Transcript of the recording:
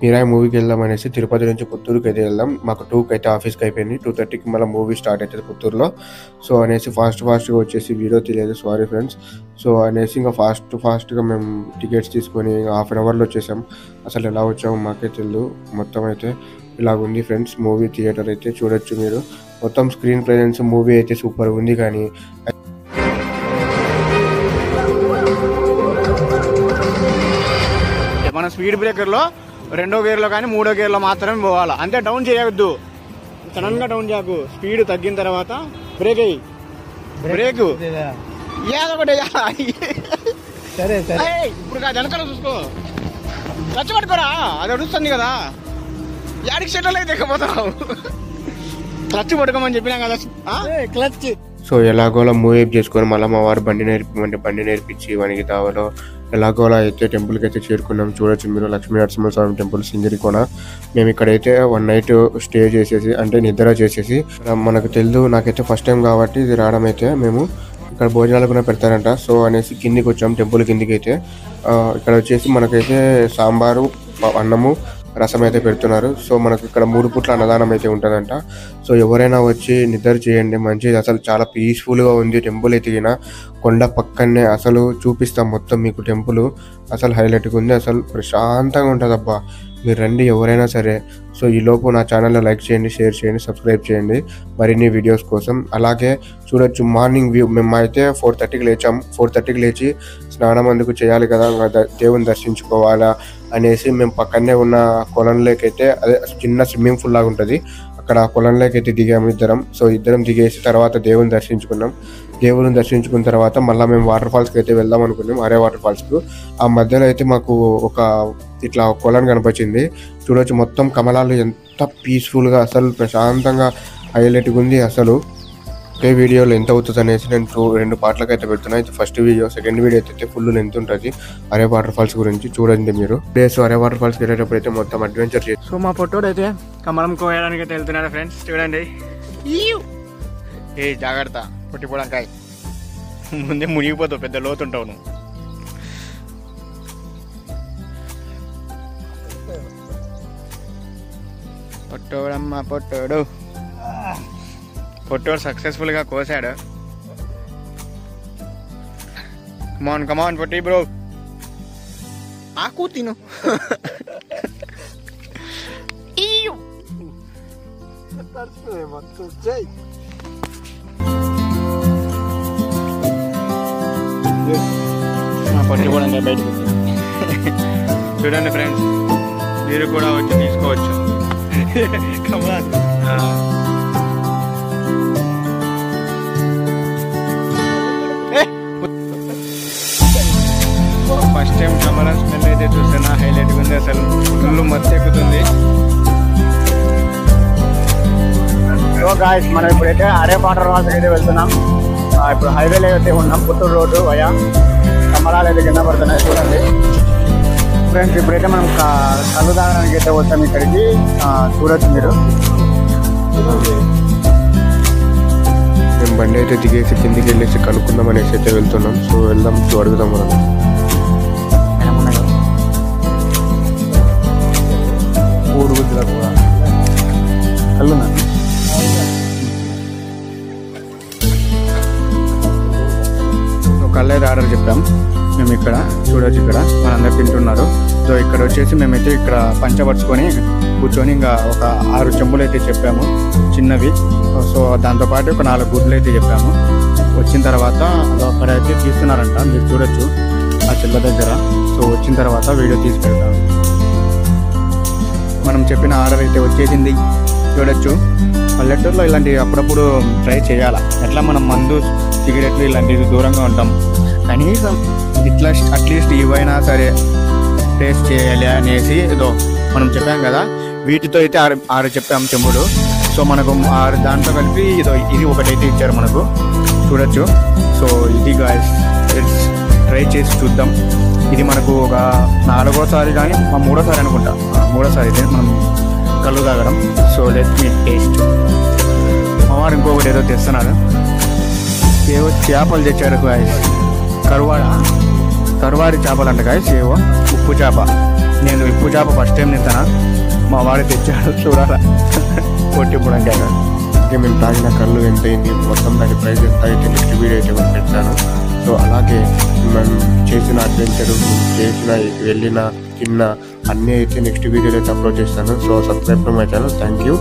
మిరాయి మూవీకి వెళ్దాం అనేసి తిరుపతి నుంచి పుత్తూరుకి అయితే వెళ్దాం. మాకు 2కి అయితే ఆఫీస్కి అయిపోయింది. 2:30కి మళ్ళీ మూవీ స్టార్ట్ అవుతుంది పుత్తూరులో. సో అనేసి ఫాస్ట్గా వచ్చేసి వీడియో తెలియదు, సారీ ఫ్రెండ్స్. సో అనేసి ఇంకా ఫాస్ట్గా మేము టికెట్స్ తీసుకొని హాఫ్ అన్ అవర్లో వచ్చేసాం. అసలు ఎలా వచ్చామో మాకే తెలియదు. మొత్తం అయితే ఇలాగుంది ఫ్రెండ్స్. మూవీ థియేటర్ అయితే చూడొచ్చు మీరు. మొత్తం స్క్రీన్ ప్రెజెన్స్ మూవీ అయితే సూపర్ ఉంది. కానీ మన స్పీడ్ బ్రేకర్లో 2వ గేర్లో కానీ 3వ గేర్లో మాత్రమే పోవాలా, అంతే. డౌన్ చేయవద్దు, సడన్గా డౌన్ చేయకు. స్పీడ్ తగ్గిన తర్వాత బ్రేక్ అయ్యి బ్రేక్ ఏదో ఒకటి సరే ఇప్పుడు వెనకాల చూసుకో, క్లచ్ పట్టుకోరా, అది అడుస్తుంది కదా. యాడికి సెటిల్ అయితే ఎక్కపోతావు, క్లచ్ పట్టుకోమని చెప్పినా కదా, క్లచ్. సో ఎలాగోలా మూవ్ అప్ చేసుకొని మళ్ళీ మా వారు బండి నేర్పించి వానికి దావలో ఎలాగోలా అయితే టెంపుల్కి అయితే చేరుకున్నాం. చూడొచ్చు మీరు, లక్ష్మీ నరసింహస్వామి టెంపుల్ సింగరికోన. మేము ఇక్కడైతే 1 నైట్ స్టే చేసేసి, అంటే నిద్ర చేసేసి, మనకు తెలుసు నాకైతే ఫస్ట్ టైం కాబట్టి ఇది రావడం అయితే, మేము ఇక్కడ భోజనాలు కూడా పెడతారంట. సో అనేసి కిందికి వచ్చాం, టెంపుల్ కిందికి అయితే. ఇక్కడ వచ్చేసి మనకైతే సాంబారు, అన్నము, రసం అయితే పెడుతున్నారు. సో మనకు ఇక్కడ 3 పూట్ల అన్నదానం అయితే ఉంటుందంట. సో ఎవరైనా వచ్చి నిద్ర చేయండి, మంచిది. అసలు చాలా పీస్ఫుల్గా ఉంది టెంపుల్ అయితే. కొండ పక్కనే అసలు చూపిస్తాం మొత్తం మీకు టెంపుల్. అసలు హైలైట్గా ఉంది, అసలు ప్రశాంతంగా ఉంటుంది అబ్బా. మీరు రండి ఎవరైనా సరే. సో ఈలోపు నా ఛానల్లో లైక్ చేయండి, షేర్ చేయండి, సబ్స్క్రైబ్ చేయండి మరిన్ని వీడియోస్ కోసం. అలాగే చూడొచ్చు మార్నింగ్ వ్యూ. మేము అయితే 4:30కి లేచాం. 4:30కి లేచి స్నానం అందుకు చేయాలి కదా, దేవుని దర్శించుకోవాలా అనేసి మేము పక్కనే ఉన్న కొలంలోకి అయితే, అదే చిన్న స్విమ్మింగ్ పూల్ లాగా ఉంటుంది, అక్కడ కొలంలోకి అయితే దిగాము ఇద్దరం. సో ఇద్దరం దిగేసి తర్వాత దేవుని దర్శించుకున్నాం. దేవుని దర్శించుకున్న తర్వాత మళ్ళీ మేము వాటర్ ఫాల్స్కి అయితే వెళ్దాం అనుకున్నాం, అరే వాటర్ ఫాల్స్కు. ఆ మధ్యలో అయితే మాకు ఒక ఇట్లా కొలను కనిపించింది. చూడొచ్చు మొత్తం కమలాలు, ఎంత పీస్ఫుల్గా, అసలు ప్రశాంతంగా హైలైట్గా ఉంది అసలు. ఒకే వీడియోలో ఎంత అవుతుంది అనేసి నేను 2 పార్ట్లకు అయితే పెడుతున్నా. ఇది ఫస్ట్ వీడియో. సెకండ్ వీడియో అయితే ఫుల్ లెంత్ ఉంటుంది అరే వాటర్ ఫాల్స్ గురించి. చూడండి మీరు. డేస్ అరే వాటర్ ఫాల్స్కి వెళ్ళేటప్పుడు అయితే మొత్తం అడ్వెంచర్ చేసి. సో మా పొట్టోడు అయితే కమలం కోయడానికి అయితే వెళ్తున్నాడు ఫ్రెండ్స్. చూడండి, ఏ జాగ్రత్త, పొట్టిపోవడానికి ముందే మునిగిపోతావు, పెద్ద లోతుంటావు నువ్వు. పొట్టోడమ్మా పొట్టోడు సక్సెస్ఫుల్ గా కోసాడు. కమాన్ పొట్టి బ్రో, ఆకు తిను. పొట్టి కూడా బయటకు చూడండి ఫ్రెండ్స్, మీరు కూడా వచ్చి తీసుకోవచ్చు. కమాన్. ఫస్ట్ టైం కమలం స్మెల్ అయితే చూస్తున్నా, హైలైట్గా ఉంది అసలు. ఫుల్ మత్తు ఎక్కుతుంది. సో గాయ్స్, మనం ఇప్పుడైతే అరే వాటర్ ఫాల్స్ అయితే వెళ్తున్నాం. ఇప్పుడు హైవేలో అయితే ఉన్నాం, పుత్తూరు రోడ్డు వయా. కమలాలు అయితే కింద పడుతున్నాయి చూడండి ఫ్రెండ్స్. ఇప్పుడైతే మనం కళ్ళు తాగడానికి అయితే వచ్చాం ఇక్కడికి. చూడొచ్చు మీరు. మేము బండి అయితే దిగేసి కిందికి వెళ్ళేసి కనుక్కుందాం అనేసి అయితే వెళ్తున్నాం. సో వెళ్దాం, అడుగుదాం మనం. కళ్ళు అయితే ఆర్డర్ చెప్పాం మేము. ఇక్కడ చూడొచ్చు, ఇక్కడ మనందరూ తింటున్నారు. సో ఇక్కడ వచ్చేసి మేమైతే ఇక్కడ పంచపరుచుకొని కూర్చొని ఇంకా ఒక 6 చెంబులు అయితే చెప్పాము చిన్నవి. సో దాంతోపాటు ఒక 4 గుడ్లు అయితే చెప్పాము. వచ్చిన తర్వాత అక్కడ అయితే తీస్తున్నారంట, మీరు చూడొచ్చు ఆ చెల్ల దగ్గర. సో వచ్చిన తర్వాత వీడియో తీసి పెడతాము. మనం చెప్పిన ఆర్డర్ అయితే వచ్చేసింది. చూడొచ్చు, పల్లెటూరులో ఇలాంటివి అప్పుడప్పుడు ట్రై చేయాలి. ఎట్లా మనం మందు, సిగరెట్లు ఇలాంటివి దూరంగా ఉంటాం, కనీసం ఇట్లా అట్లీస్ట్ ఇవైనా సరే టేస్ట్ చేయాలి అనేసి ఏదో మనం చెప్పాం కదా. వీటితో అయితే 6 చెప్పాము చెంబులు. సో మనకు 6 దాంట్లో కలిపి ఇది ఒకటైతే ఇచ్చారు మనకు. చూడొచ్చు. సో ఇది గాయ్స్, ట్రై చేసి చూద్దాం. ఇది మనకు ఒక 4వసారి కానీ 3వసారి అనుకుంటా, 3వసారి అయితే మనం కళ్ళు తాగడం. So let me taste. మా వారు ఇంకొకటి ఏదో తెస్తున్నారు, ఏవో చేపలు తెచ్చారు గాయస్. కరువాడి చేపలు అంట గాయస్, ఏవో ఉప్పు చేప. నేను ఉప్పు చేప ఫస్ట్ టైం తింటానా, మా వాడు తెచ్చాడు చూడాలా కొట్టిప్పుడాకైనా. అలాగే మేము తాగిన కళ్ళు ఎంత అయింది, మొత్తం దాని ప్రైస్ ఎంత అయితే నెక్స్ట్ వీడియో అయితే మేము పెడతాను. సో అలాగే మనం చేసిన అడ్వెంచరు, చేసిన వెళ్ళిన తిన్న అన్నీ అయితే నెక్స్ట్ వీడియోలో అయితే అప్లోడ్ చేస్తాను. So subscribe to my channel. Thank you.